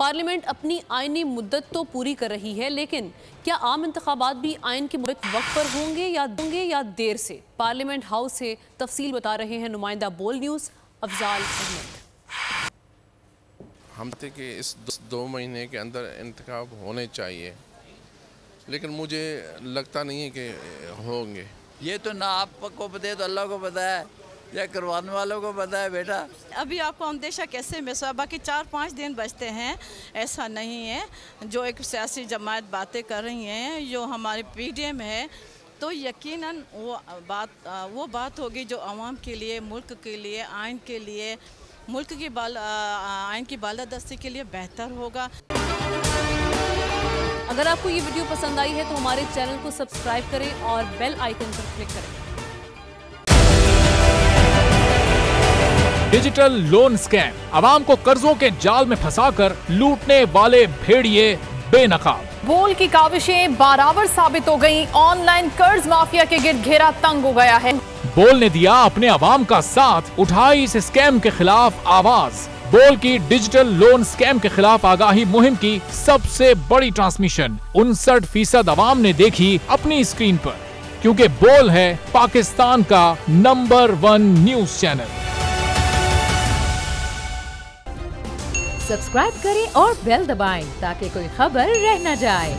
Parliament अपनी आईनी मुद्दत तो पूरी कर रही है, लेकिन क्या आम इंतखाबात भी आइन के मुताबिक वक्त पर होंगे या देर से? पार्लियामेंट हाउस से तफसील बता रहे हैं नुमाइंदा बोल न्यूज़ अफजाल अहमद। हम थे कि इस 2 महीने के अंदर इंतखाब होने चाहिए, लेकिन मुझे लगता नहीं है कि होंगे। ये तो ना आपको पता है तो अल्लाह को पता है, या करवाने वालों को पता है बेटा। अभी आपको अंदेशा कैसे महसूस? बाकी 4-5 दिन बचते हैं, ऐसा नहीं है। जो एक सियासी जमात बातें कर रही हैं, जो हमारी PDM है, तो यकीनन वो बात होगी जो आवाम के लिए, मुल्क के लिए, आइन के लिए, मुल्क की आइन की बालादस्ती के लिए बेहतर होगा। अगर आपको ये वीडियो पसंद आई है तो हमारे चैनल को सब्सक्राइब करें और बेल आइकन पर क्लिक करें। डिजिटल लोन स्कैम, आवाम को कर्जों के जाल में फंसाकर लूटने वाले भेड़िए बेनकाब। बोल की काविशें बराबर साबित हो गईं। ऑनलाइन कर्ज माफिया के गिर्द घेरा तंग हो गया है। बोल ने दिया अपने आवाम का साथ, उठाई इस स्कैम के खिलाफ आवाज। बोल की डिजिटल लोन स्कैम के खिलाफ आगाही मुहिम की सबसे बड़ी ट्रांसमिशन 59% आवाम ने देखी अपनी स्क्रीन पर, क्योंकि बोल है पाकिस्तान का नंबर 1 न्यूज चैनल। सब्सक्राइब करें और बेल दबाएं ताकि कोई खबर रह न जाए।